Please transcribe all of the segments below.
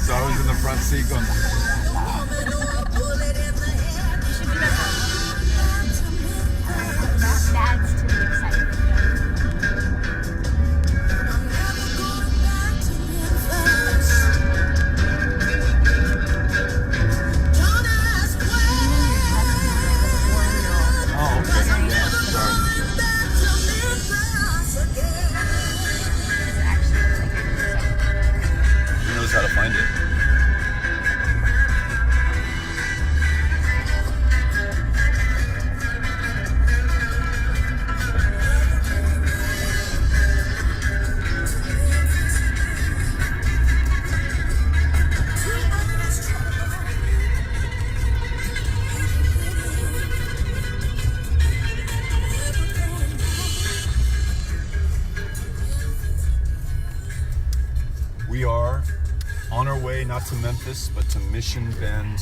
So I was in the front seat going. That adds to the excitement. Oh, okay. Yeah, sorry. He knows how to find it. We are on our way not to Memphis, but to Mission Bend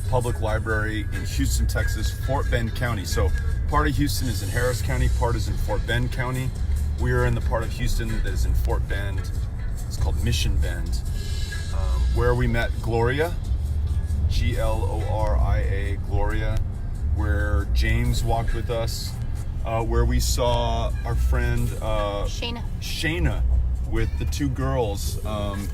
Public Library in Houston, Texas, Fort Bend County. So part of Houston is in Harris County, part is in Fort Bend County. We are in the part of Houston that is in Fort Bend. It's called Mission Bend, where we met Gloria, Gloria, Gloria, where James walked with us, where we saw our friend Shayna with the two girls.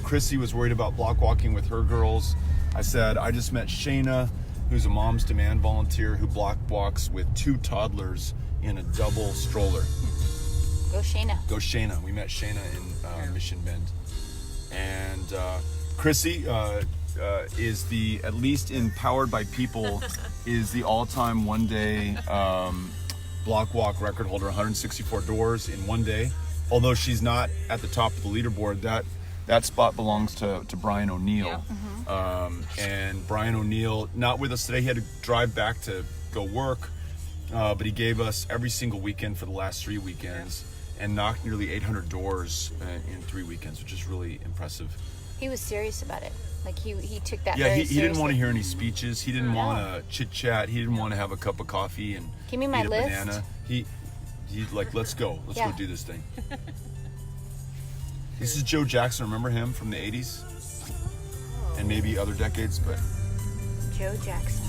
Chrissy was worried about block walking with her girls. I said, I just met Shayna, who's a Moms Demand volunteer who block walks with two toddlers in a double stroller. Go Shayna. Go Shayna. We met Shayna in Mission Bend. And Chrissy is the, at least in Powered by People, is the all-time one-day block walk record holder, 164 doors in one day. Although she's not at the top of the leaderboard, that spot belongs to Brian O'Neill. Yeah. And Brian O'Neill, not with us today, he had to drive back to go work, but he gave us every single weekend for the last 3 weekends and knocked nearly 800 doors in 3 weekends, which is really impressive. He was serious about it. Like he took that Yeah, very he didn't want to seriously. hear any speeches. He didn't want to chit chat. He didn't want to have a cup of coffee and Give me my eat a list. banana. He's like, let's go. Let's go do this thing. This is Joe Jackson. Remember him from the 80s? And maybe other decades, but Joe Jackson.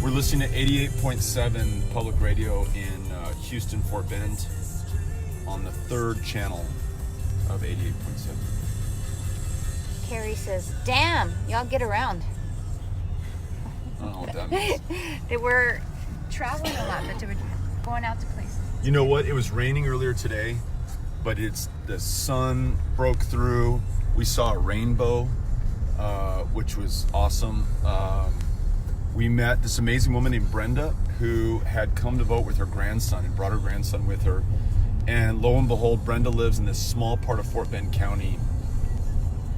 we're listening to 88.7 public radio in Houston, Fort Bend on the 3rd channel of 88.7. Carrie says, damn, y'all get around. I don't know what that means. They were traveling a lot, but they were going out to places. You know what? It was raining earlier today, but the sun broke through. We saw a rainbow, which was awesome. We met this amazing woman named Brenda who had come to vote with her grandson and brought her grandson with her. And lo and behold, Brenda lives in this small part of Fort Bend County.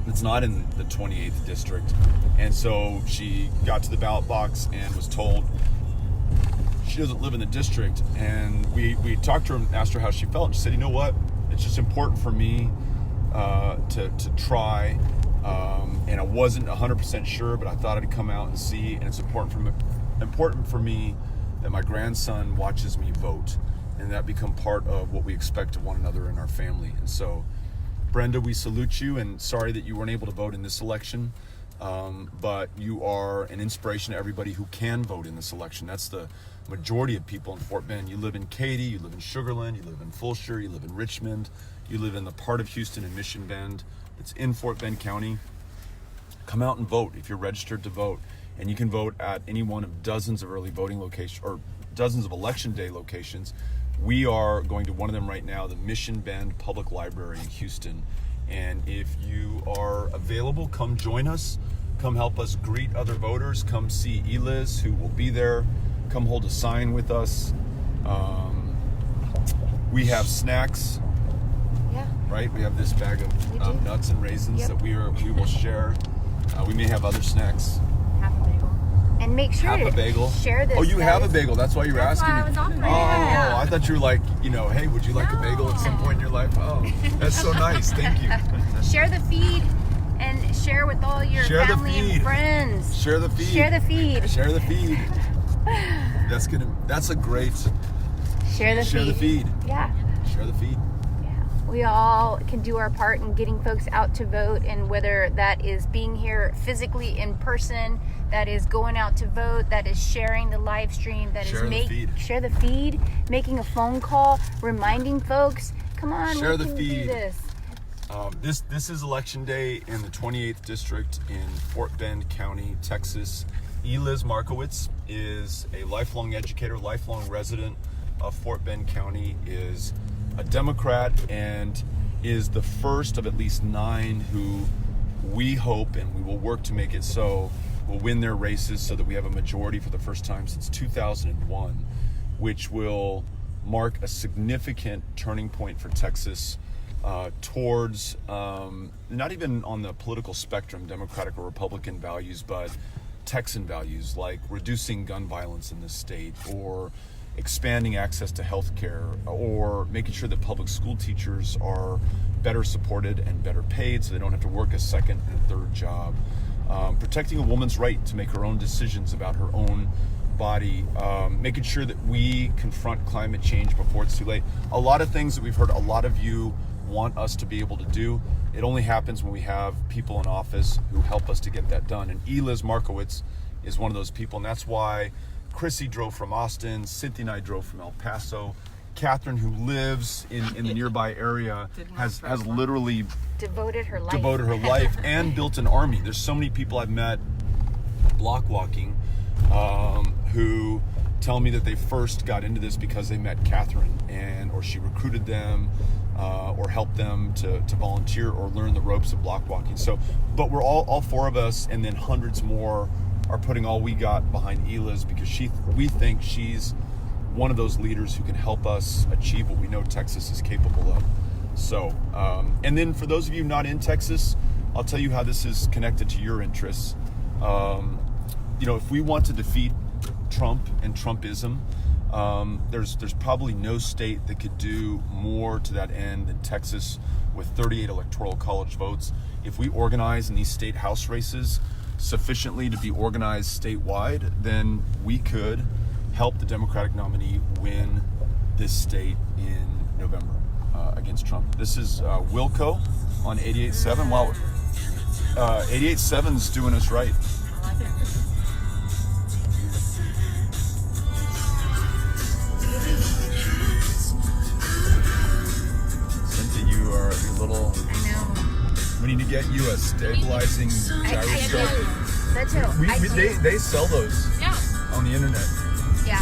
It's not in the 28th district. And so she got to the ballot box and was told she doesn't live in the district. And we talked to her and asked her how she felt. And she said, you know what? It's just important for me to try. And I wasn't 100% sure, but I thought I'd come out and see. And it's important for me that my grandson watches me vote. And that become part of what we expect of one another in our family. And so, Brenda, we salute you, and sorry that you weren't able to vote in this election, but you are an inspiration to everybody who can vote in this election. That's the majority of people in Fort Bend. You live in Katy, you live in Sugar Land, you live in Fulshire, you live in Richmond, you live in the part of Houston in Mission Bend. It's in Fort Bend County. Come out and vote if you're registered to vote, and you can vote at any one of dozens of early voting locations or dozens of election day locations. We are going to one of them right now, the Mission Bend Public Library in Houston. And if you are available, come join us. Come help us greet other voters. Come see Eliz, who will be there. Come hold a sign with us. We have snacks. Yeah. Right? We have this bag of nuts and raisins that we will share. We may have other snacks. Half a bagel. And make sure Half a bagel. to share this. Oh, you have a guys. bagel. That's why you were asking why I me. was offering it. I thought you were like, hey, would you like a bagel at some point in your life? Oh, that's so nice. Thank you. Share the feed and share with all your family and friends. Share the feed. Share the feed. Share the feed. That's a great. Share the Share feed. the feed. Yeah. Share the feed. Yeah. we all can do our part in getting folks out to vote, and whether that is being here physically in person, that is going out to vote, that is sharing the live stream, that share the feed, making a phone call, reminding folks, come on, share we the can feed. do this. This is election day in the 28th district in Fort Bend County, Texas. Liz Markowitz is a lifelong educator, lifelong resident of Fort Bend County, is a Democrat, and is the first of at least 9 who we hope, and we will work to make it so, will win their races so that we have a majority for the first time since 2001, which will mark a significant turning point for Texas towards not even on the political spectrum, Democratic or Republican values, but Texan values like reducing gun violence in this state, or expanding access to health care, or making sure that public school teachers are better supported and better paid so they don't have to work a second and a third job, protecting a woman's right to make her own decisions about her own body, making sure that we confront climate change before it's too late. A lot of things that we've heard a lot of you want us to be able to do. It only happens when we have people in office who help us to get that done. And Liz Markowitz is one of those people. And that's why Chrissy drove from Austin, Cynthia and I drove from El Paso. Catherine, who lives in the nearby area, has literally devoted her life and built an army. There's so many people I've met block walking who tell me that they first got into this because they met Catherine, or she recruited them, or helped them to volunteer or learn the ropes of block walking. So, but we're all 4 of us, and then hundreds more are putting all we got behind Liz, because we think she's one of those leaders who can help us achieve what we know Texas is capable of. So, and then for those of you not in Texas, I'll tell you how this is connected to your interests. If we want to defeat Trump and Trumpism, there's probably no state that could do more to that end than Texas, with 38 electoral college votes. If we organize in these state house races sufficiently to be organized statewide, then we could help the Democratic nominee win this state in November against Trump. This is Wilco on 88.7. Wow, 88.7's doing us right. We need to get you a stabilizing gyroscope. They sell those on the internet. Yeah,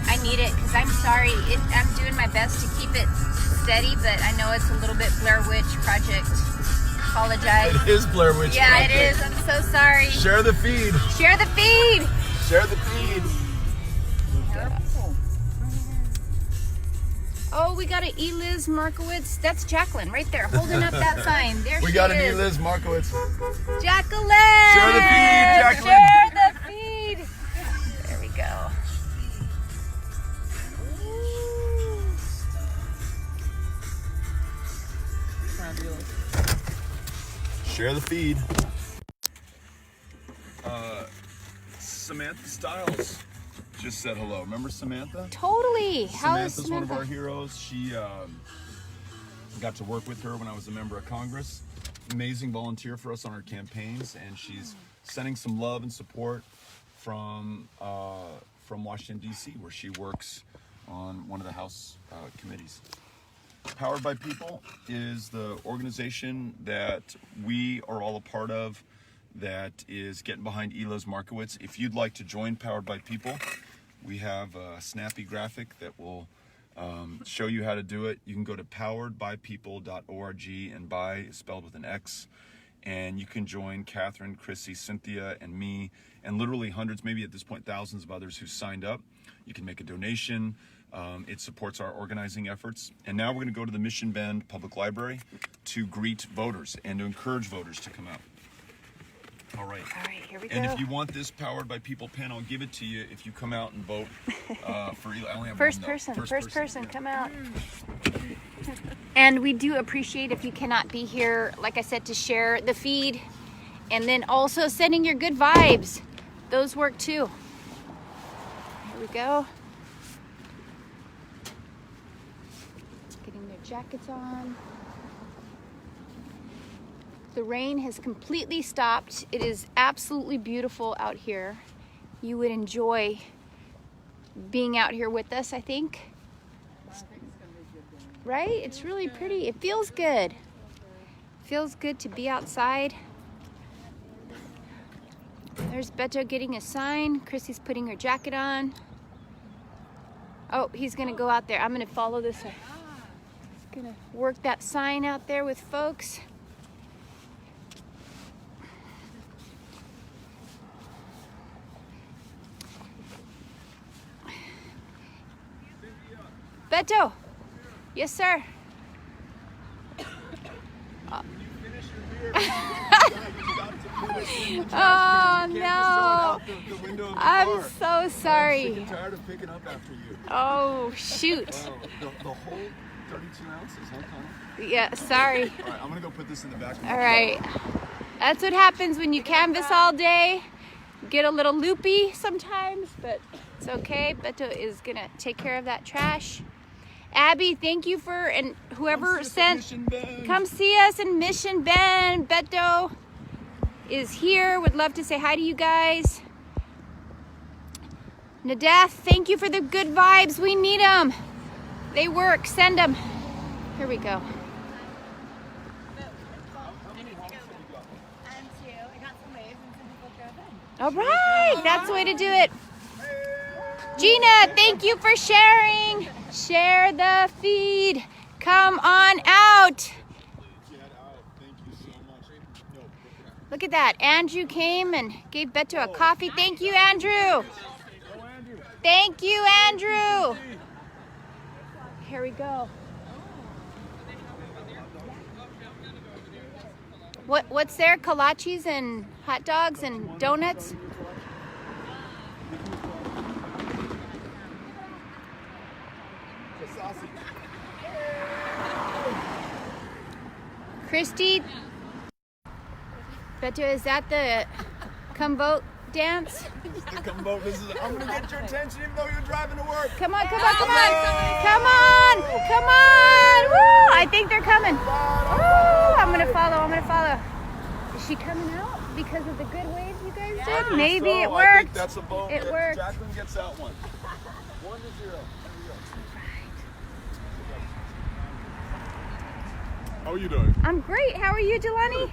I need it because I'm sorry. I'm doing my best to keep it steady, but I know it's a little bit Blair Witch Project. Apologize. It is Blair Witch Project. Yeah, it is. I'm so sorry. Share the feed. Share the feed. Share the feed. Oh, we got an Liz Markowitz. That's Jacqueline right there, holding up that sign. There she is. We got an Liz Markowitz. Jacqueline! Share the feed, Jacqueline! Share the feed! There we go. Share the feed. Samantha Stiles just said hello. Remember Samantha? Totally. Samantha's one of our heroes. She got to work with her when I was a member of Congress. Amazing volunteer for us on our campaigns, and she's sending some love and support from Washington D.C., where she works on one of the House committees. Powered by People is the organization that we are all a part of, that is getting behind Liz Markowitz. If you'd like to join Powered by People, we have a snappy graphic that will show you how to do it. You can go to poweredbypeople.org, and by is spelled with an X, and you can join Catherine, Chrissy, Cynthia, and me, and literally hundreds, maybe at this point thousands of others who signed up. You can make a donation. It supports our organizing efforts. And now we're going to go to the Mission Bend Public Library to greet voters and to encourage voters to come out. All right, here we go. And if you want this Powered by People pen, I'll give it to you if you come out and vote for Eli. I only have First one, person, come out. And we do appreciate if you cannot be here, like I said, to share the feed, and then also sending your good vibes. Those work too. Here we go. Getting their jackets on. The rain has completely stopped. It is absolutely beautiful out here. You would enjoy being out here with us, I think. Right? It's really pretty. It feels good. It feels good to be outside. There's Beto getting a sign. Chrissy's putting her jacket on. Oh, he's gonna go out there. I'm gonna follow this way. He's gonna work that sign out there with folks. Beto. Yes, sir. Oh no! I'm so sorry. I'm tired of picking up after you. Oh shoot! The whole 32 ounces, huh, Connor? Yeah, sorry. All right, I'm gonna go put this in the back. All right. That's what happens when you canvas all day. Get a little loopy sometimes, but it's okay. Beto is gonna take care of that trash. Abby, thank you for, and whoever sent, come see us in Mission Bend. Beto is here. Would love to say hi to you guys. Nadath, thank you for the good vibes. We need them. They work. Send them. Here we go. All right, that's the way to do it. Gina, thank you for sharing. Share the feed. Come on out. Look at that. Andrew came and gave Beto a coffee. Thank you, Andrew. Thank you, Andrew. Here we go. What's there? Kolaches and hot dogs and donuts? Christy, Beto, is that the come vote dance? The come vote. I'm gonna get your attention even though you're driving to work. Come on, come on, come on. Come on, come on. Woo, I think they're coming. Woo, I'm gonna follow, I'm gonna follow. Is she coming out because of the good wave you guys did? Maybe it worked. I think that's a vote. It worked. Jacqueline gets that one. 1-0. How are you doing? I'm great. How are you, Delaney?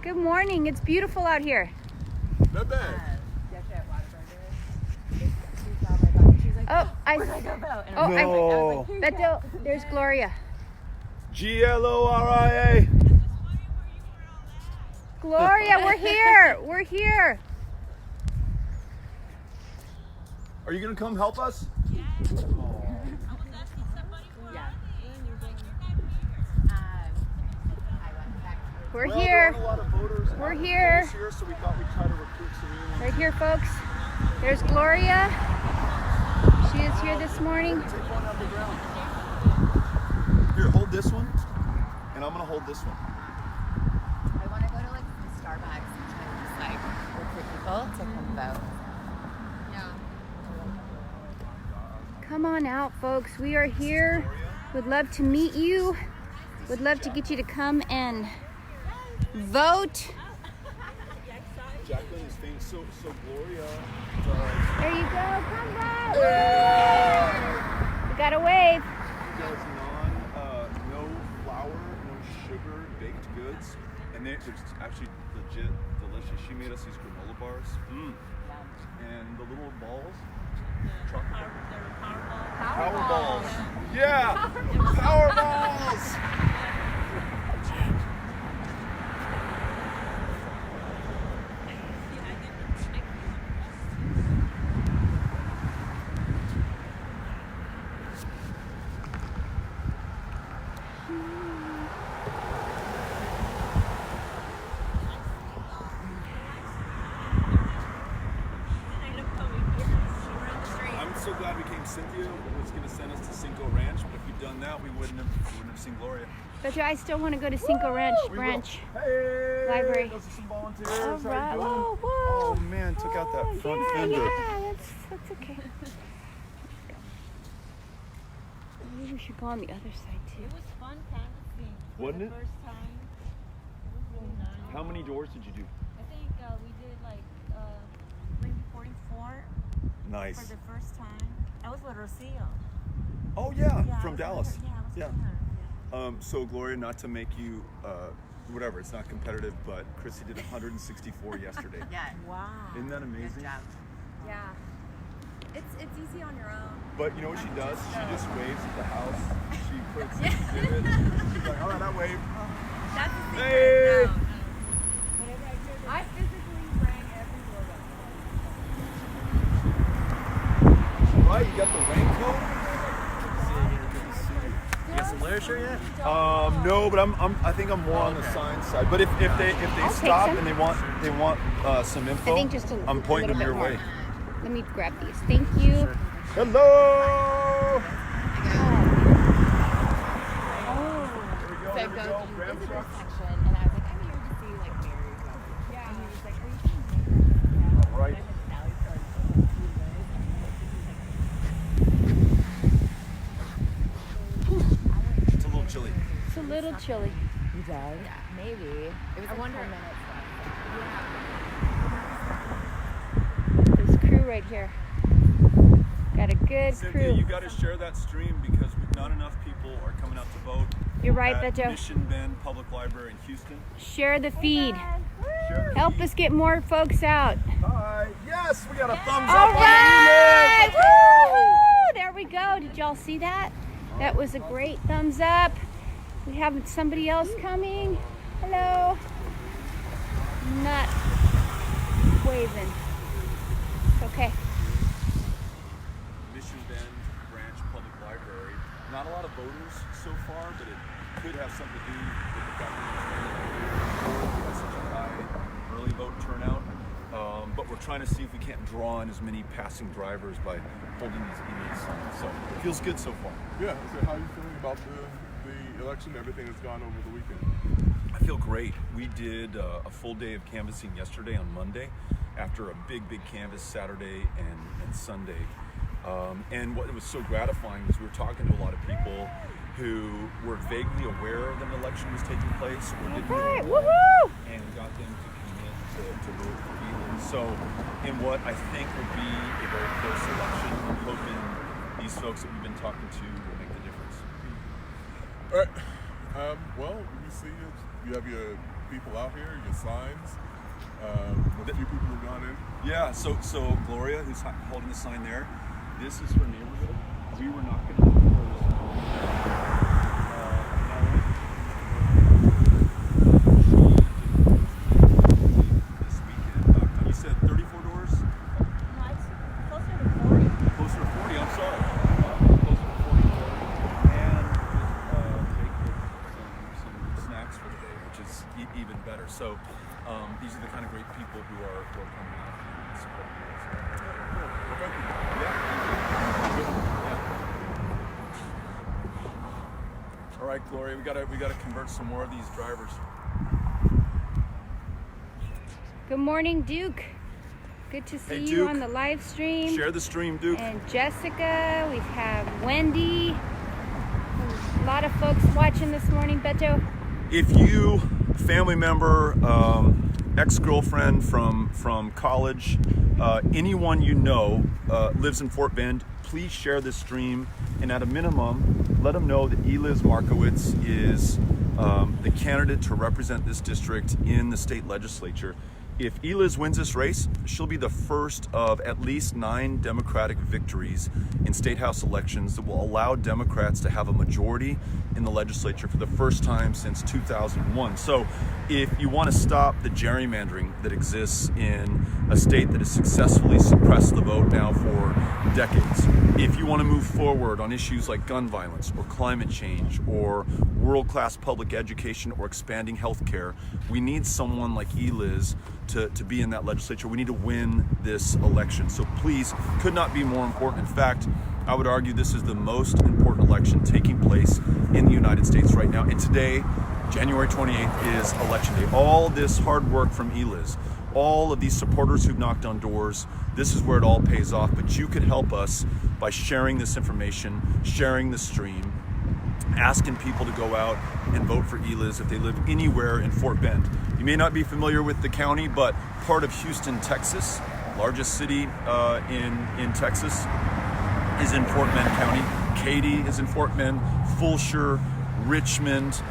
Good morning. It's beautiful out here. Not bad. Oh, I No. Beto, there's Gloria. Gloria. Gloria, we're here. We're here. Are you gonna come help us? We're Well, here. there aren't a lot of voters We're here. here, so we thought we'd try to recruit some new ones. Right here, folks. There's Gloria. She is here this morning. Take one off the ground. Here, hold this one, and I'm gonna hold this one. I want to go to like some Starbucks and try to just like recruit people to come vote. Yeah. Come on out, folks. We are here. Would love to meet you. Would love to get you to come and vote. Jacqueline is famous, so Gloria. There you go. Come vote. We got a wave. Does no flour, no sugar, baked goods, and they're actually legit delicious. She made us these granola bars, and the little balls, chocolate power balls. Yeah, power balls. So glad we came. Cynthia was going to send us to Cinco Ranch, but if we'd done that, we wouldn't have seen Gloria. But I still want to go to Cinco Ranch branch. Hey, library. Those are some volunteers. All How right. you doing? Whoa, whoa. Oh man, took out that front yeah, fender. Yeah, that's okay. Maybe we should go on the other side too. fun canvassing. Wasn't For it? the first time. It was really nice. How many doors did you do? I think we did like maybe 44 Nice. for the first time. I was with Rocio. Oh yeah, Yeah, I from was Dallas. with her. Yeah, I was Yeah. with her. Yeah. So Gloria, not to make you, whatever, it's not competitive, but Chrissy did 164 yesterday. Yeah. Wow. Isn't that amazing? Good job. Yeah. It's easy on your own. But you know what she does? She just waves at the house. She puts it in it. She's like, all right, I wave. That's the secret. Hey! No. Whenever I physically rang every doorbell. All right, you got the raincoat? You got some layer shirt yet? No, but I think I'm more on the sign side. But if they I'll take stop some. and they want some info, I think just I'm pointing them little your bit way. more. Let me grab these. Thank you. Hello. So I go to the visitor section, and I was like, I'm here to see like Mary. Yeah. And he was like, are you seeing Mary? Yeah. All right. And then Sally started to It's a little chilly. It's a little chilly. You did? Yeah, maybe. It was like 10 minutes left. There's crew right here. Got a good Cynthia, crew. you got to share that stream because not enough people are coming out to vote. You're right, at Beto. Mission Bend Public Library in Houston. Share the feed. Share the Help feed. us get more folks out. Hi. Yes, we got a thumbs All up right. on the email. Woo! There we go. Did y'all see that? That was a great thumbs up. We have somebody else coming. Hello. Not waving. Okay. Mission Bend Branch Public Library. Not a lot of voters so far, but it could have something to do with the fact that we had such a high early vote turnout. But we're trying to see if we can't draw in as many passing drivers by holding these email signs. So it feels good so far. Yeah, so how are you feeling about the election, everything that's gone over the weekend? I feel great. We did a full day of canvassing yesterday on Monday after a big canvass Saturday and Sunday. And what was so gratifying was we were talking to a lot of people who were vaguely aware that an election was taking place or didn't Right. know, Woohoo! and got them to commit to vote for Elon. So in what I think will be a very close election, I'm hoping these folks that we've been talking to will make the difference. All right. Well, you see, you have your people out here, your signs. A few people have gone in. Yeah, so Gloria, who's holding the sign there, this is her neighborhood. We were not going to propose this weekend. You said 34 doors? No, it's closer to 40. Closer to 40, I'm sorry. Closer to 40 doors. And some snacks for the day, which is even better. So these are the kind of great people who are coming out and supporting us. All right, Gloria, we gotta convert some more of these drivers. Good morning, Duke. Good to see Hey, you Duke. on the live stream. Share the stream, Duke. And Jessica, we have Wendy. A lot of folks watching this morning, Beto. If you, family member, ex-girlfriend from college, anyone you know lives in Fort Bend, please share this stream, and at a minimum, let them know that Eliz Markowitz is the candidate to represent this district in the state legislature. If Eliz wins this race, she'll be the first of at least 9 Democratic victories in state house elections that will allow Democrats to have a majority in the legislature for the first time since 2001. So if you want to stop the gerrymandering that exists in a state that has successfully suppressed the vote now for decades, if you want to move forward on issues like gun violence or climate change or world-class public education or expanding health care, we need someone like Eliz to be in that legislature. We need to win this election. So please, could not be more important. In fact, I would argue this is the most important election taking place in the United States right now. And today, January 28th, is election day. All this hard work from Eliz, all of these supporters who've knocked on doors, this is where it all pays off. But you could help us by sharing this information, sharing the stream, asking people to go out and vote for Eliz if they live anywhere in Fort Bend. You may not be familiar with the county, but part of Houston, Texas, largest city in Texas, is in Fort Bend County. Katy is in Fort Bend, Fulshire, Richmond.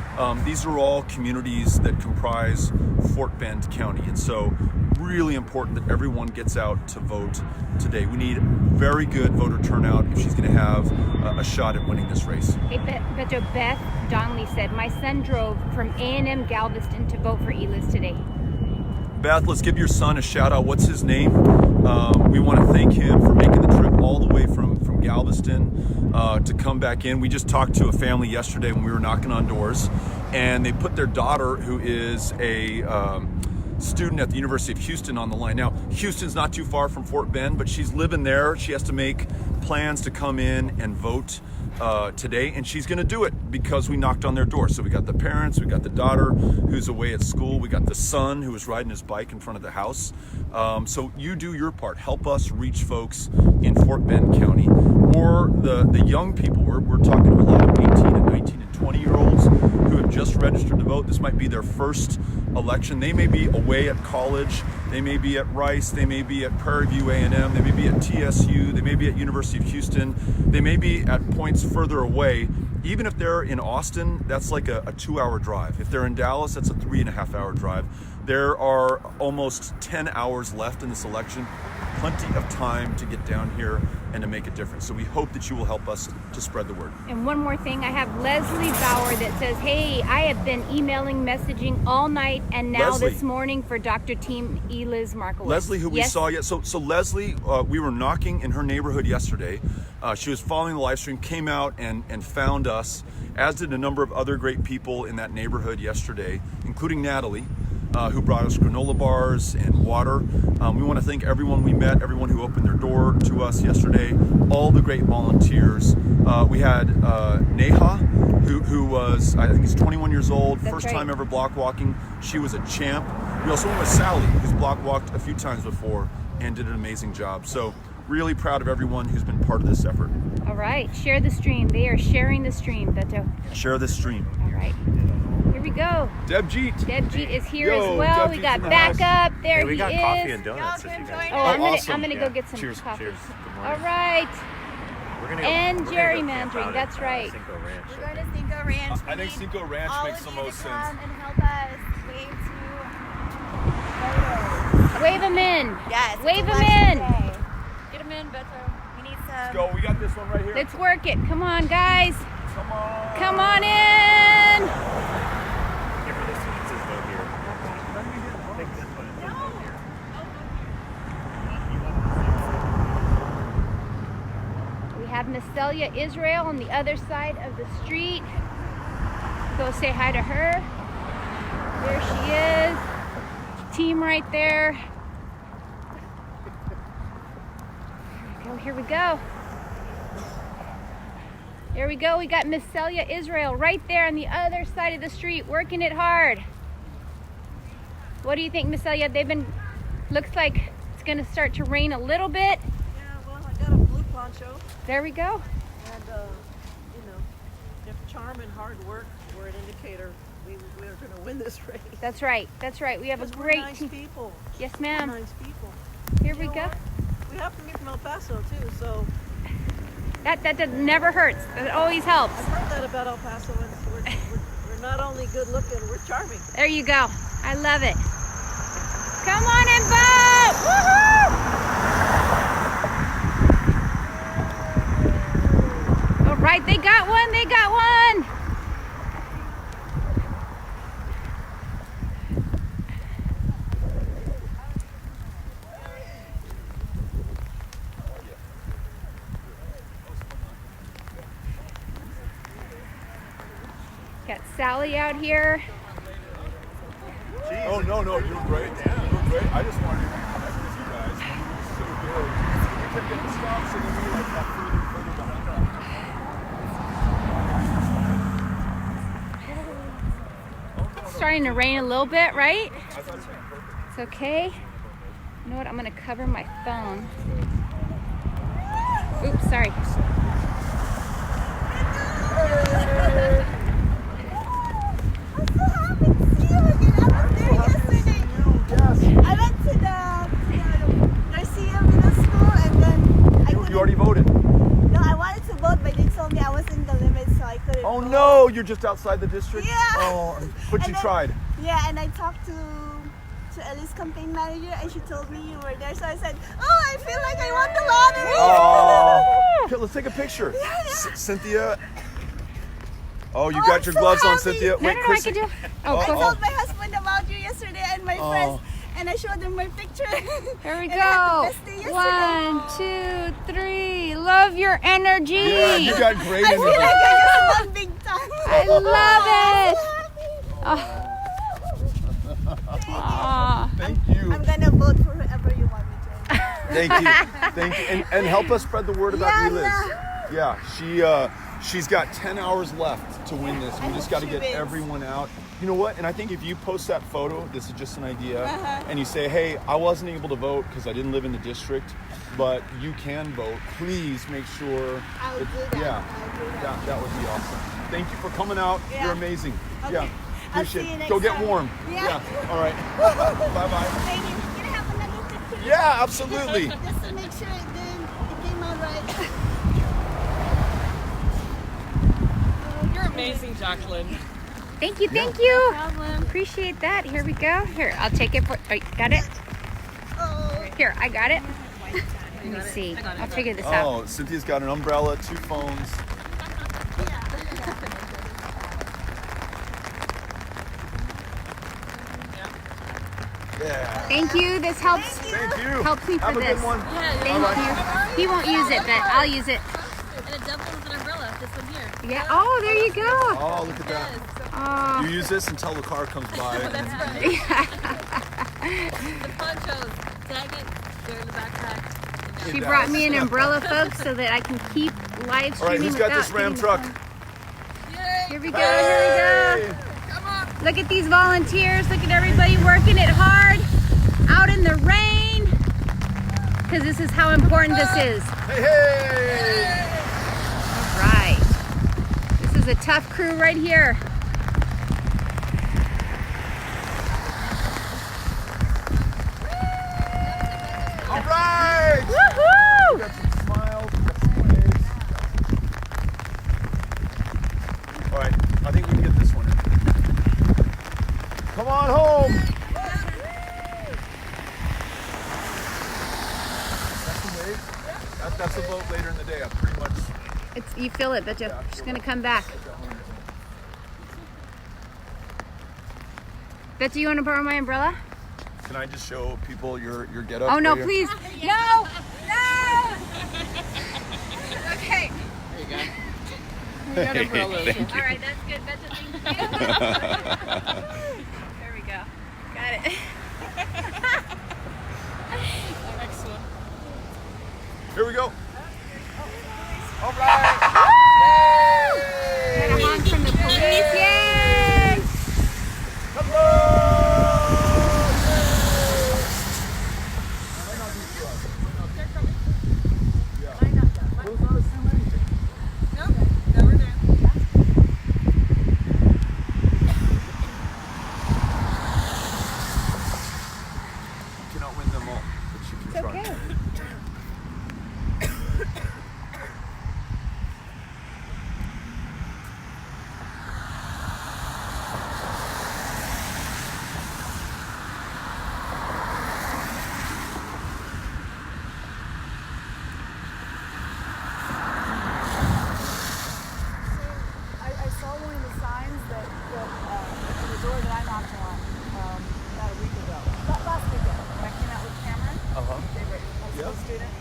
These are all communities that comprise Fort Bend County. And so really important that everyone gets out to vote today. We need very good voter turnout if she's going to have a shot at winning this race. Hey, Beto, Beth Donnelly said, my son drove from A&M Galveston to vote for Eliz today. Beth, let's give your son a shout out. What's his name? We want to thank him for making the trip all the way from Galveston to come back in. We just talked to a family yesterday when we were knocking on doors, and they put their daughter, who is a student at the University of Houston, on the line. Now, Houston's not too far from Fort Bend, but she's living there. She has to make plans to come in and vote today, and she's going to do it because we knocked on their door. So we got the parents, we got the daughter who's away at school, we got the son who was riding his bike in front of the house. So you do your part. Help us reach folks in Fort Bend County, or the young people. We're talking to a lot of 18 and 19 and 20-year-olds who have just registered to vote. This might be their first election. They may be away at college, they may be at Rice, they may be at Prairie View A&M, they may be at TSU, they may be at University of Houston, they may be at points further away. Even if they're in Austin, that's like a 2-hour drive. If they're in Dallas, that's a 3.5-hour drive. There are almost 10 hours left in this election. Plenty of time to get down here and to make a difference. So we hope that you will help us to spread the word. And one more thing, I have Leslie Bauer that says, hey, I have been emailing, messaging all night and now Leslie. this morning for Dr. Team Eliz Markowitz. Leslie, who we Yes. saw yet. So Leslie, we were knocking in her neighborhood yesterday. She was following the live stream, came out and found us, as did a number of other great people in that neighborhood yesterday, including Natalie, who brought us granola bars and water. We want to thank everyone we met, everyone who opened their door to us yesterday, all the great volunteers. We had Neha, who was, I think he's 21 years old, That's first right. time ever block walking. She was a champ. We also went with Sally, who's block walked a few times before and did an amazing job. So really proud of everyone who's been part of this effort. All right, share the stream. They are sharing the stream, Beto. Share this stream. All right, here we go. Deb Jeet. Deb Jeet is here Yo, as well. Deb we Jeet's got in the backup. There Hey, we he got is. coffee and donuts if you guys. Oh, I'm awesome. gonna go Yeah. get some Cheers, coffee. cheers. Good morning. All right. We're gonna And we're gonna go camp gerrymandering, out that's at, right. Cinco Ranch. We're going to Cinco Ranch. I think Cinco Ranch all makes of the you most to sense. come and help us wave to Wave him in. Yes. it's Wave him election in. day. Get him in, Beto. We need some. Go, we got this one right here. Let's work it. Come on, guys. Come on. Come on in. Give her this one. It says vote here. Take this one. It says vote here. We have Miss Celia Israel on the other side of the street. Go say hi to her. There she is. Team right there. Here we go. Here we go. We got Miss Celia Israel right there on the other side of the street, working it hard. What do you think, Miss Celia? Looks like it's gonna start to rain a little bit. Yeah, well, I got a blue poncho, There we go. and you know, if charm and hard work were an indicator, we are going to win this race. That's right. That's right. We have a 'Cause we're great nice team. people. Yes, We're ma'am. nice people. Here You we know go. what? We happen to be from El Paso too, so Never hurts. It always helps. I've heard that about El Paso, and we're not only good looking, we're charming. There you go. I love it. Come on and vote! Woohoo! All right, they got one. They got one. Got Sally out here. Oh, no, you're great. You're great. I just wanted to connect with you guys. It was so good. We kept getting stops, and then we like got further and further behind. It's starting to rain a little bit, right? It's okay. You know what? I'm gonna cover my phone. Oops, sorry. I went to the Garcia Middle School and then I couldn't. You already voted. No, I wanted to vote, but they told me I was in the limit, so I couldn't. Oh vote. no, you're just outside the district? Yeah. Oh, but And you then- tried. Yeah, and I talked to Ellie's campaign manager, and she told me you were there, so I said, "Oh, I feel like I won the lottery." Oh. Okay, let's take a picture. Yeah. Cynthia. Oh, you Oh, got I'm your so gloves on, happy. Cynthia. No, Wait, no, I Chrissy. can do. Oh, I cool. told my husband about you yesterday and my Oh. friends, and I showed them my picture. Here we And I had go. the best day yesterday. 1, 2, 3. Love your energy. Yeah, you got great I feel energy. like I just won big time. I love it. I'm Oh, so happy. aw. Thank you. I'm gonna vote for whoever you want me to. Thank you. Thank you. And help us spread the word about Yeah, Reliz. Yeah, she's got 10 hours left to win this. We I just hope got to she get wins. everyone out. You know what? And I think if you post that photo, this is just an idea, and you say, hey, I wasn't able to vote because I didn't live in the district, but you can vote. Please make sure. I'll do that. Yeah, I'll do that. that would be awesome. Thank you for coming out. Yeah. You're amazing. Okay. Yeah. I'll see Appreciate you it. next Go get time. warm. Yeah. All right. Bye-bye. Thank you. Can I have another picture? Yeah, absolutely. Just to make sure it came out right. You're amazing, Jacqueline. Thank you, thank you. Appreciate that. Here we go. Here, I'll take it for. Oh, got it? Oh. Here, I got it. Let me see. I'll figure this out. Oh, Cynthia's got an umbrella, 2 phones. Yeah. Thank you. This helps. Thank you. Helps me for Have a this. good one. Thank you. He won't use it, but I'll use it. And it doubles as an umbrella, this one here. Yeah. Oh, there you go. Oh, look at that. Oh. You use this until the car comes by. and then- The ponchos, tag it, they're in the backpack. She brought me an umbrella, folks, so that I can keep live All right, streaming. who's got this without Ram getting the truck? phone. Yay! Here we go. Here we go. Hey. Look at these volunteers. Look at everybody working it hard out in the rain. Because this is how important this is. Hey, hey! All right. This is a tough crew right here. All right! Woohoo! Got some smiles, got some waves. All right, I think we can get this one in. Come on home! That's the wave? That's a boat later in the day. I pretty much... You feel it, Beto. She's going to come back. Beto, you want to borrow my umbrella? Can I just show people your getup? Oh, no, right here? please. No! No! Okay. We got umbrellas. All right, that's good. Beto, thank you. There we go. Got it. Excellent. Here we go. All right. Got a honk from the police. Yay! Never knew. You cannot win them all, but you can try. Okay. I saw one of the signs that in the door that I knocked on about a week ago. Last weekend when I came out with Cameron, favorite high school student.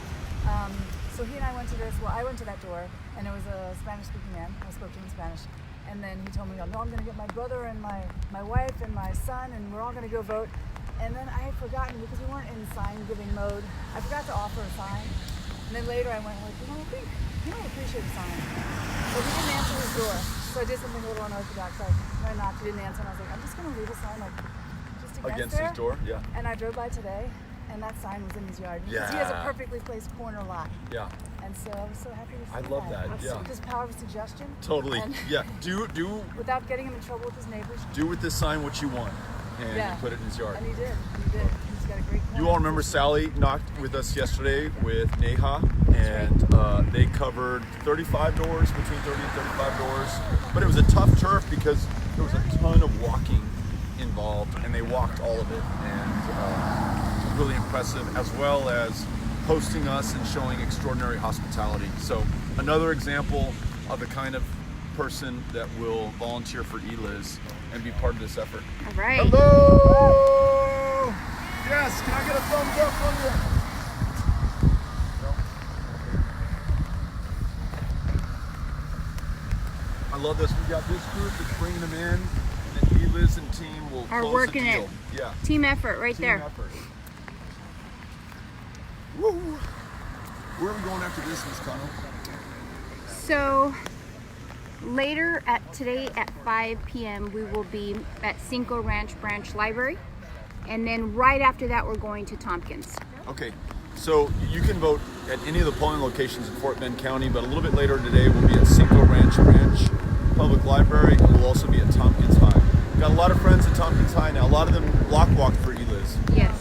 So he and I went to this. Well, I went to that door, and it was a Spanish-speaking man. I spoke to him in Spanish, and then he told me, "No, I'm going to get my brother and my wife and my son, and we're all going to go vote." And then I had forgotten because we weren't in sign-giving mode. I forgot to offer a sign, and then later I went like, I think he might appreciate a sign. But he didn't answer his door. So I did something a little unorthodox. I knocked, he didn't answer, and I was like, I'm just going to leave a sign like just Against there. his door? Yeah. And I drove by today, and that sign was in his yard. Because he has a Yeah. perfectly placed corner lot. Yeah. And And so I was so happy to see I love that, yeah. Just power of suggestion. Totally. And Yeah. Do without getting him in trouble with his neighbors. do with this sign what you want, and Yeah. put it in his yard. And he did. He did. He's got a great You all remember Sally knocked with us yesterday with Neha, and they covered 35 doors, between 30 and 35 doors. But it was a tough turf because there was a ton of walking involved, and they walked all of it, and really impressive, as well as hosting us and showing extraordinary hospitality. So another example of the kind of person that will volunteer for ELIZ and be part of this effort. All right. Hello! Yes, can I get a thumbs up from you? I love this. We got this group that's bringing them in, and then ELIZ and team will Are close working the deal. it. Yeah. Team effort right Team there. effort. Woo! Where are we going after this, Miss Connell? So later today at 5 p.m. we will be at Cinco Ranch Branch Library, and then right after that we're going to Tompkins. Okay, so you can vote at any of the polling locations in Fort Bend County, but a little bit later today we'll be at Cinco Ranch Branch Public Library, and we'll also be at Tompkins High. Got a lot of friends at Tompkins High now. A lot of them block walk for ELIZ. Yes.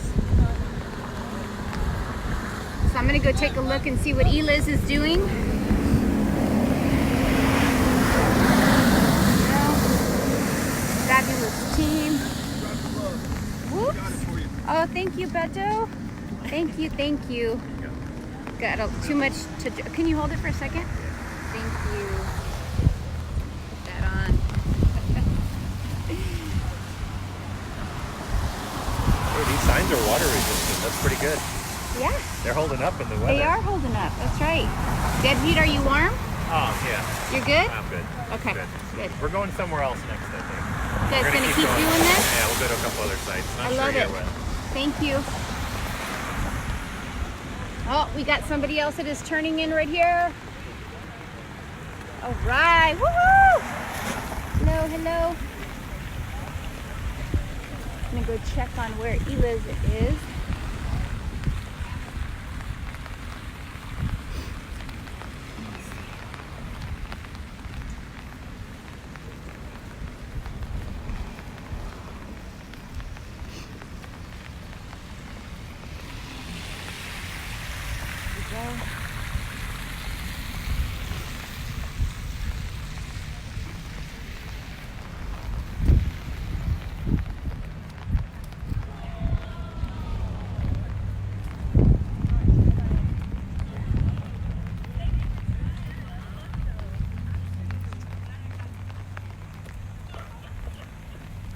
So I'm gonna go take a look and see what ELIZ is doing. Fabulous team. Whoops. Oh, thank you, Beto. Thank you, thank you. Got too much to. Can you hold it for a second? Thank you. Put that on. Hey, these signs are water resistant. That's pretty good. Yeah. They're holding up in the weather. They are holding up. That's right. Deadbeat, are you warm? Oh, yeah. You're good? I'm good. Okay. Good. We're going somewhere else next, I think. You guys We're gonna keep going. doing this? Yeah, we'll go to a couple other sites. Not I sure love yet it. when. Thank you. Oh, we got somebody else that is turning in right here. All right. Woohoo! Hello, hello. I'm gonna go check on where ELIZ is.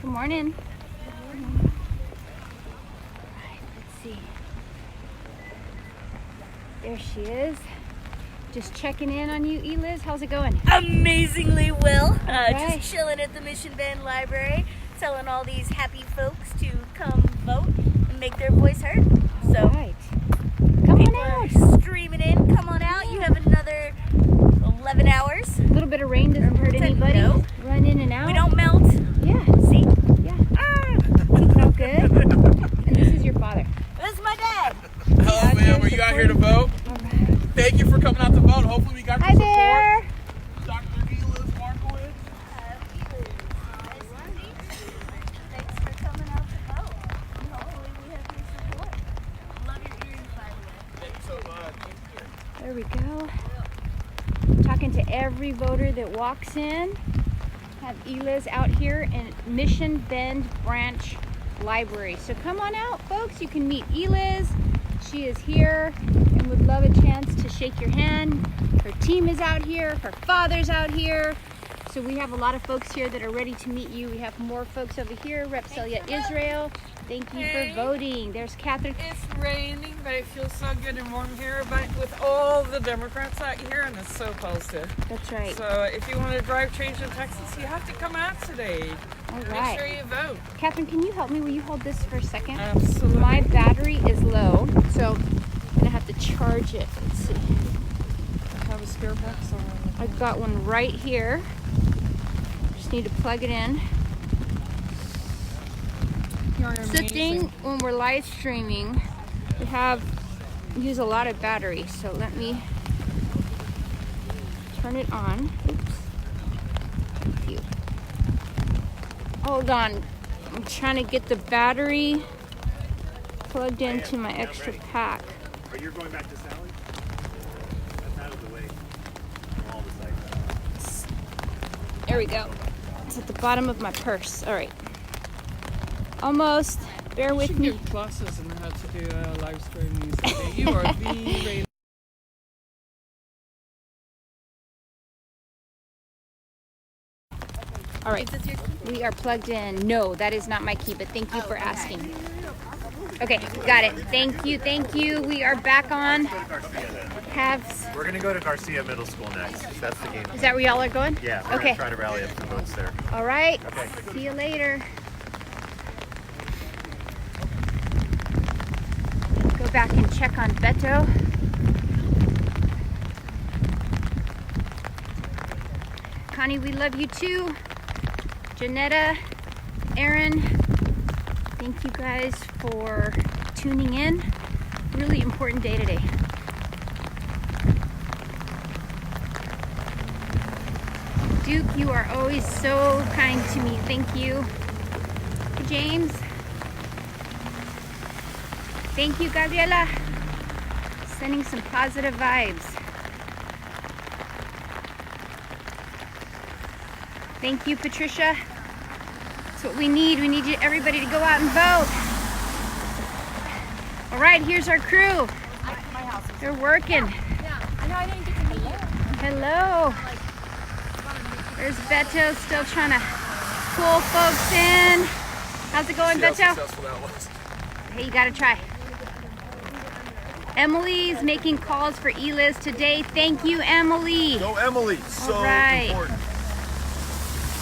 Good morning. All right, let's see. There she is. Just checking in on you, ELIZ. How's it going? Amazingly well. Right. Just chilling at the Mission Band Library, telling all these happy folks to come vote and make their voice heard. So, All right. Come people on out. are streaming in. Come on out. You have another 11 hours. A little bit of rain doesn't hurt anybody. No. Run in and out. We don't melt. Yeah. See? Yeah. Keeping out good. And this is your father. This is my dad. Hello, ma'am. Are you out here to vote? All right. Thank you for coming out to vote. Hopefully, we got your Hi support. there. Dr. ELIZ Markowitz. Thanks for coming out to vote. And hopefully we have your support. Love your earrings, by the way. Thank you so much. There we go. Talking to every voter that walks in. Have ELIZ out here in Mission Bend Branch Library. So come on out, folks. You can meet ELIZ. She is here and would love a chance to shake your hand. Her team is out here. Her father's out here. So we have a lot of folks here that are ready to meet you. We have more folks over here. Rep Celia Israel. Thank you for voting. There's Catherine. It's raining, but it feels so good and warm here. But with all the Democrats out here, and it's so posted. That's right. So if you want to drive change in Texas, you have to come out today. All Make right. sure you vote. Catherine, can you help me? Will you hold this for a second? Absolutely. My battery is low, so I'm gonna have to charge it. Let's see. I have a spare box on. I've got one right here. Just need to plug it in. You're It's the thing amazing. when we're live streaming, we use a lot of battery. So let me turn it on. Oops. Thank you. Hold on. I'm trying to get the battery plugged into my extra pack. Are you going back to Sally? That's out of the way. All the sites. There we go. It's at the bottom of my purse. All right. Almost. Bear with me. Give classes on how to do live streaming. You are the radio. All right, we are plugged in. No, that is not my key, but thank you for asking. Okay, got it. Thank you, thank you. We are back on. We're going to go to Garcia Middle School next. That's the game. Is that where y'all are going? Yeah, we're Okay. going to try to rally up some votes there. All right. Okay. See you later. Go back and check on Beto. Connie, we love you too. Janetta, Aaron, thank you guys for tuning in. Really important day today. Duke, you are always so kind to me. Thank you. Hey, James. Thank you, Gabriela. Sending some positive vibes. Thank you, Patricia. That's what we need. We need everybody to go out and vote. All right, here's our crew. They're working. Yeah, I know I didn't get to meet you. Hello. There's Beto still trying to pull folks in. How's it going, Beto? Hey, you gotta try. Emily's making calls for Eliz today. Thank you, Emily. Go, Emily. So right. important.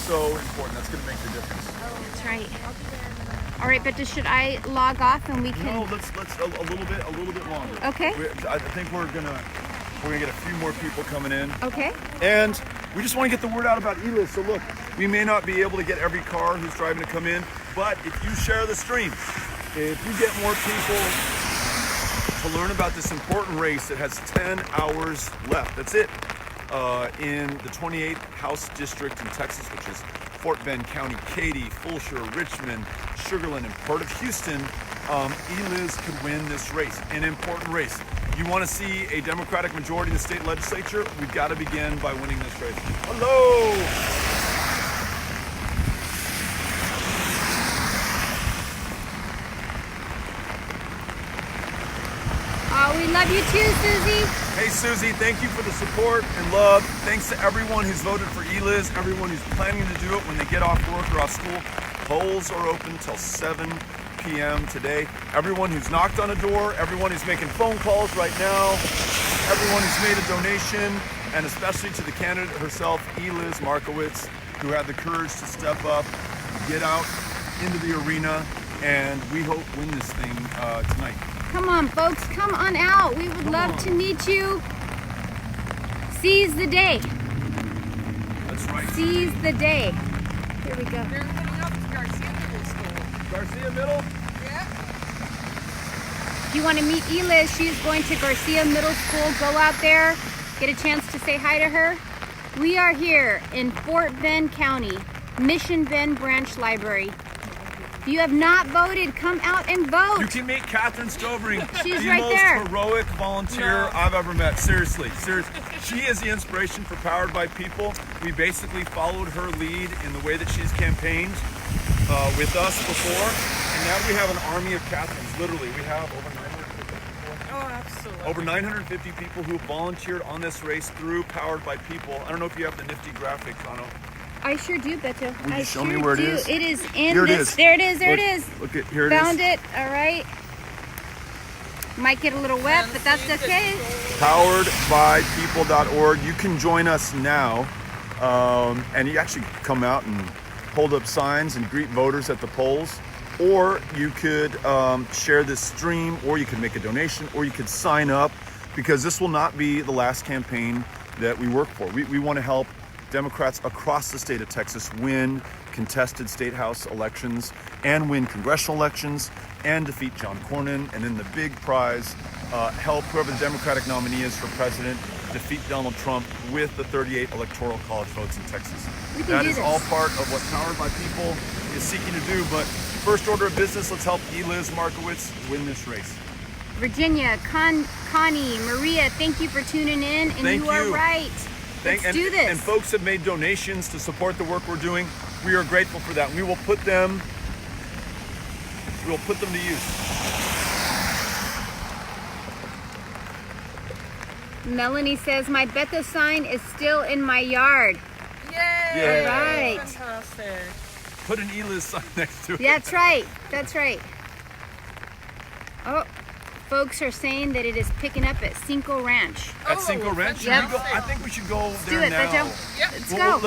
So important. That's going to make the difference. That's right. All right, Beto, should I log off and we can? No, let's a little bit longer. Okay. I think we're gonna get a few more people coming in. Okay. And we just want to get the word out about Eliz. So look, we may not be able to get every car who's driving to come in, but if you share the stream, if you get more people to learn about this important race that has 10 hours left, that's it, in the 28th House District in Texas, which is Fort Bend County, Katy, Fulshire, Richmond, Sugar Land, and part of Houston, Eliz could win this race, an important race. You want to see a Democratic majority in the state legislature? We've got to begin by winning this race. Hello! Oh, we love you too, Susie. Hey Susie, thank you for the support and love. Thanks to everyone who's voted for Eliz, everyone who's planning to do it when they get off work or off school. Polls are open till 7 p.m. today. Everyone who's knocked on a door, everyone who's making phone calls right now, everyone who's made a donation, and especially to the candidate herself, Eliz Markowitz, who had the courage to step up, get out into the arena, and we hope win this thing tonight. Come on, folks, come on out. We would love to meet you. Seize the day. That's right. Seize the day. Here we go. They're heading up to Garcia Middle School. Garcia Middle? Yeah. If you want to meet Eliz, she's going to Garcia Middle School. Go out there, get a chance to say hi to her. We are here in Fort Bend County, Mission Bend Branch Library. If you have not voted, come out and vote. You can meet Catherine Stovering, She's the right most there. heroic volunteer I've ever met. Seriously. She is the inspiration for Powered by People. We basically followed her lead in the way that she's campaigned with us before. And now we have an army of Catherines. Literally, we have over 950 people. Oh, absolutely. Over 950 people who volunteered on this race through Powered by People. I don't know if you have the nifty graphics on them. I sure do, Beto. Will you I show sure me where it do. is? It is in Here it this. is. There it is. There Look, it is. Look at here it Found is. it. All right. Might get a little wet, but that's okay. Poweredbypeople.org. You can join us now, and you actually come out and hold up signs and greet voters at the polls, or you could share this stream, or you could make a donation, or you could sign up, because this will not be the last campaign that we work for. We want to help Democrats across the state of Texas win contested state house elections and win congressional elections and defeat John Cornyn, and in the big prize, help whoever the Democratic nominee is for president defeat Donald Trump with the 38 electoral college votes in Texas. We can That do is this. all part of what Powered by People is seeking to do. But first order of business, let's help Liz Markowitz win this race. Virginia, Connie, Maria, thank you for tuning in, and Thank you are you. right. Let's do this. And folks have made donations to support the work we're doing. We are grateful for that. We will put them to use. Melanie says, my Beto sign is still in my yard. Yay! Yeah. All right. Fantastic. Put an Eliz sign next to it. That's right. That's right. Oh, folks are saying that it is picking up at Cinco Ranch. At Cinco Ranch? Yep. Should we go? I think we should go Let's there do it, now. Beto. Yep. Let's Well, go.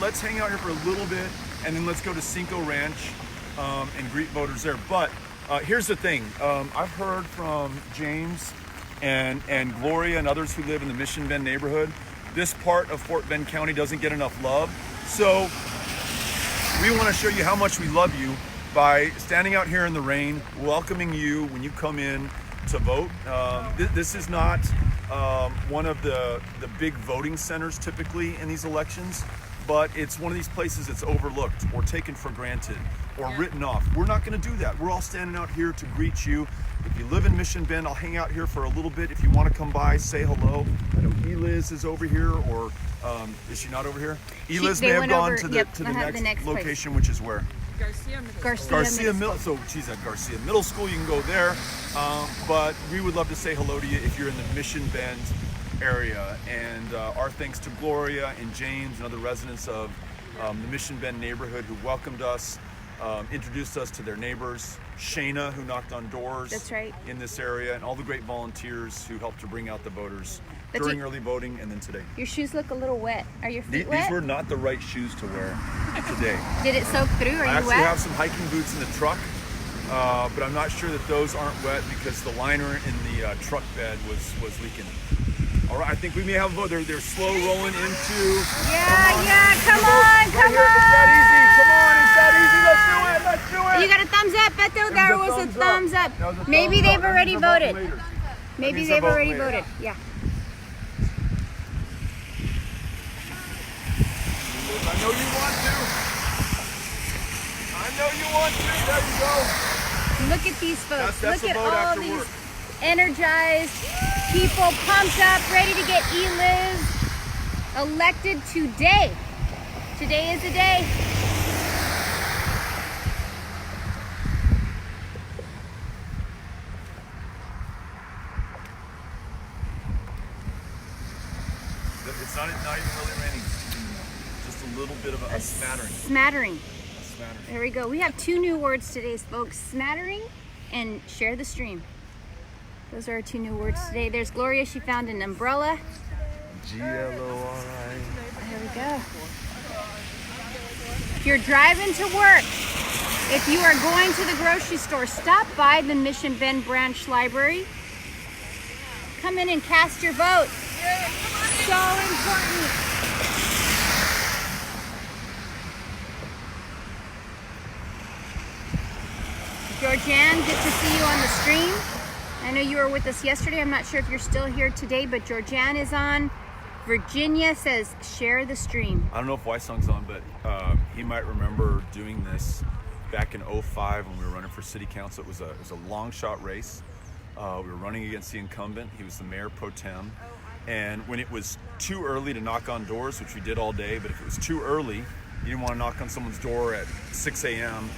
Let's hang out here for a little bit, and then let's go to Cinco Ranch and greet voters there. But here's the thing. I've heard from James and Gloria and others who live in the Mission Bend neighborhood. This part of Fort Bend County doesn't get enough love. So we want to show you how much we love you by standing out here in the rain, welcoming you when you come in to vote. This is not one of the big voting centers typically in these elections, but it's one of these places that's overlooked or taken for granted or written off. We're not going to do that. We're all standing out here to greet you. If you live in Mission Bend, I'll hang out here for a little bit. If you want to come by, say hello. I know Eliz is over here, or is she not over here? Eliz may have gone to the next location, which is where? Garcia Middle. So she's at Garcia Middle School. You can go there. But we would love to say hello to you if you're in the Mission Bend area. And our thanks to Gloria and James and other residents of the Mission Bend neighborhood who welcomed us, introduced us to their neighbors. Shayna, who knocked on doors. That's right. In this area, and all the great volunteers who helped to bring out the voters during early voting and then today. Your shoes look a little wet. Are your feet wet? These were not the right shoes to wear today. Did it soak through? Are you I actually wet? have some hiking boots in the truck, but I'm not sure that those aren't wet because the liner in the truck bed was leaking. All right, I think we may have a vote. They're slow rolling into. Come on. It's that easy. Come on, it's that easy. Let's do it. You got a thumbs up, Beto? There was a thumbs up. Maybe they've already voted. Maybe they've already voted. Yeah. I know you want to. There you go. Look at these folks. That's Look a at vote all after these work. energized people, pumped up, ready to get Eliz elected today. Today is the day. It's not even really raining. Just a little bit of a smattering. Smattering. There we go. We have two new words today, folks. Smattering and share the stream. Those are our two new words today. There's Gloria. She found an umbrella. Glori. There we go. If you're driving to work, if you are going to the grocery store, stop by the Mission Bend Branch Library. Come in and cast your vote. So important. Georgianne, good to see you on the stream. I know you were with us yesterday. I'm not sure if you're still here today, but Georgianne is on. Virginia says, share the stream. I don't know if Wysong's on, but he might remember doing this back in 2005 when we were running for city council. It was a long shot race. We were running against the incumbent. He was the mayor pro tem. And when it was too early to knock on doors, which we did all day, but if it was too early, you didn't want to knock on someone's door at 6 a.m.,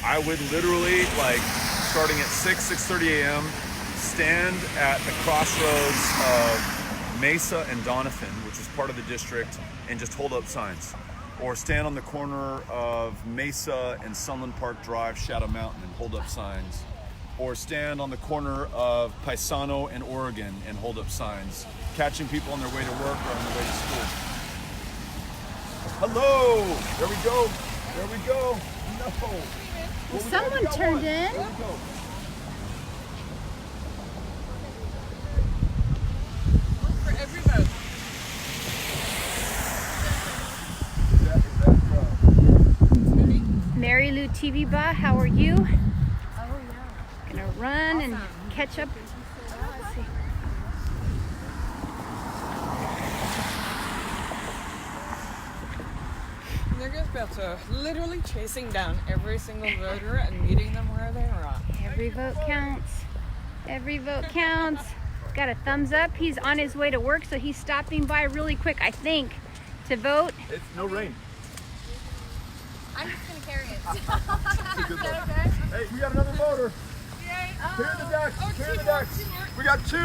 I would literally, like, starting at 6:30 a.m., stand at the crossroads of Mesa and Doniphan, which is part of the district, and just hold up signs. Or stand on the corner of Mesa and Sunland Park Drive, Shadow Mountain, and hold up signs. Or stand on the corner of Paisano and Oregon and hold up signs, catching people on their way to work or on their way to school. Hello! There we go. There we go. No. Well, someone turned in. For every vote. Mary Lou TV Ba, how are you? Oh, yeah. Gonna run and catch up. Let's see. And there goes Beto, literally chasing down every single voter and meeting them where they are at. Every vote counts. Every vote counts. Got a thumbs up. He's on his way to work, so he's stopping by really quick, I think, to vote. It's no rain. I'm just gonna carry it. Good luck. Hey, we got another voter. Clear the decks. Clear the decks. We got 2.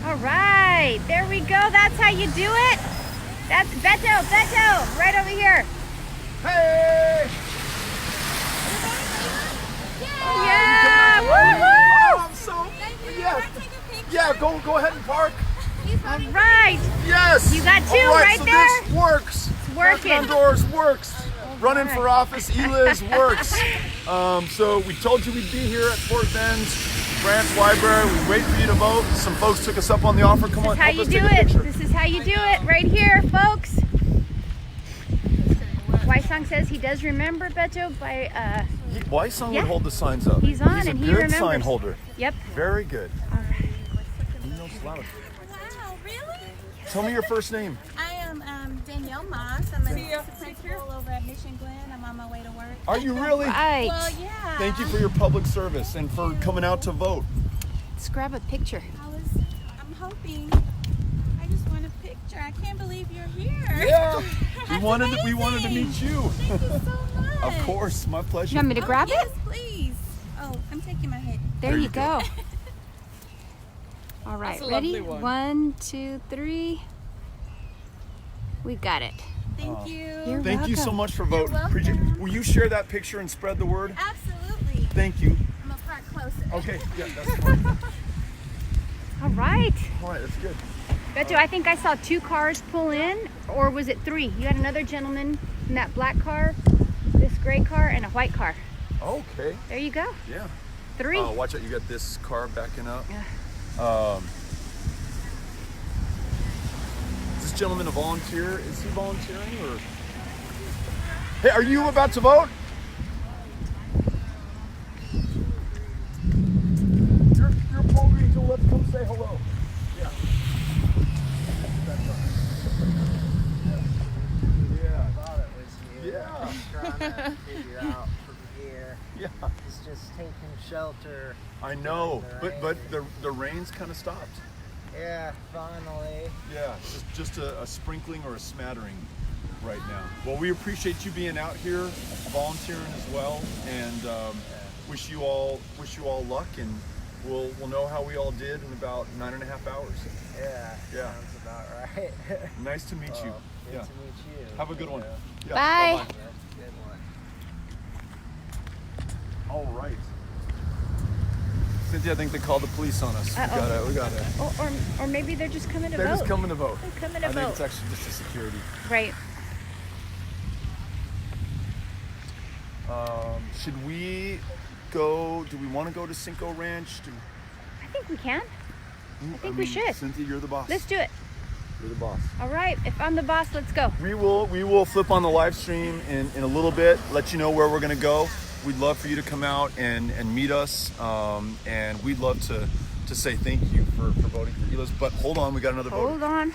All right, there we go. That's how you do it. That's Beto, right over here. Hey! Yeah! Oh, Woohoo! I'm so yeah. Go ahead and park. All right. Yes. You got 2 All right so there. This works. It's working. Knocking on doors works. Running for office, Eliz works. So we told you we'd be here at Fort Bend's branch library. We wait for you to vote. Some folks took us up on the offer. Come on, This is how help you us do take a it. picture. This is how you do it right here, folks. Wysong says he does remember Beto by Wysong yeah. would hold the signs up. He's on He's and a he good remembers. sign holder. Yep. Very good. All right. He knows loud. Wow, really? Tell me your first name. I am Danielle Moss. I'm an assistant principal over at Mission Glen. I'm on my way to work. Are you really? Right. Well, yeah. Thank you for your public service and for coming out to vote. Let's grab a picture. I'm hoping. I just want a picture. I can't believe you're here. Yeah. we That's wanted to amazing. meet you. Thank you so much. Of course, my pleasure. You want me to grab yes, it? please. Oh, I'm taking my head. There you go. All right, That's a ready? lovely one. 1, 2, 3. We got it. Thank you. You're Thank you so welcome. much for voting. welcome. Appreciate it. Will you share that picture and spread the word? Absolutely. Thank you. I'm gonna park closer. Okay, yeah, that's fine. All right. All right, that's good. Beto, I think I saw 2 cars pull in, or was it 3? You had another gentleman in that black car, this gray car, and a white car. Okay. There you go. Yeah. 3. Watch out, you got this car backing up. Yeah. Is this gentleman a volunteer? Is he volunteering or? Hey, are you about to vote? You're pulling, so let's come say hello. Yeah. Thought it was you. Yeah. Trying to figure out from here. Yeah. It's just taking shelter. I know, during but rain. the rain's kind of stopped. Yeah, finally. Yeah, just a sprinkling or a smattering right now. Well, we appreciate you being out here, volunteering as well, and wish you all luck, and we'll know how we all did in about 9.5 hours. Yeah, Yeah. sounds about right. Nice to meet you. Good Yeah. to meet you. Have a good one. Yeah, Bye. bye-bye. Good one. All right. Cynthia, I think they called the police on us. Uh-oh. We got it. Or maybe they're just coming to They're vote. just coming to vote. They're coming to I vote. think it's actually just a security. Right. Should we go? Do we want to go to Cinco Ranch? I think we can. I think we should. Cynthia, you're the boss. Let's do it. You're the boss. All right. If I'm the boss, let's go. We will flip on the live stream in a little bit, let you know where we're going to go. We'd love for you to come out and meet us, and we'd love to say thank you for voting for Eliz. But hold on, we got another voter. Hold on.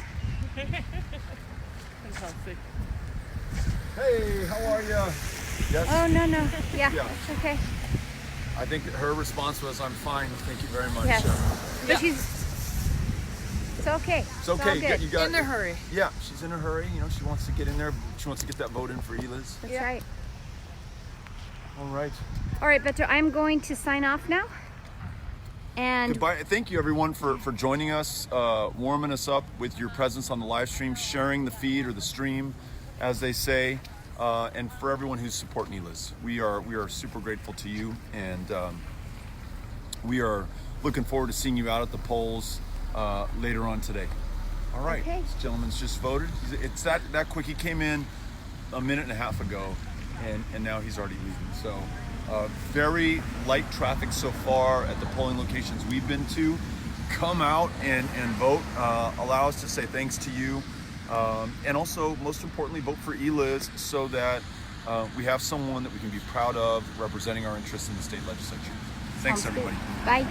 Fantastic. Hey, how are you? Yes. Oh, no. Yeah, Yeah. it's okay. I think her response was, "I'm fine. Thank you very much." Yes. But Yeah. it's okay. It's okay. all good. You got In a hurry. Yeah, she's in a hurry. You know, she wants to get in there. She wants to get that vote in for Eliz. That's right. All right. All right, Beto, I'm going to sign off now. And Goodbye. Thank you, everyone, for joining us, warming us up with your presence on the live stream, sharing the feed or the stream, as they say, and for everyone who's supporting Eliz. We are super grateful to you, and we are looking forward to seeing you out at the polls later on today. All right. Okay. This gentleman's just voted. It's that quick. He came in a minute and a half ago, and now he's already leaving. So very light traffic so far at the polling locations we've been to. Come out and vote. Allow us to say thanks to you. And also, most importantly, vote for Eliz so that we have someone that we can be proud of representing our interests in the state legislature. Thanks, Sounds good. everybody. Bye.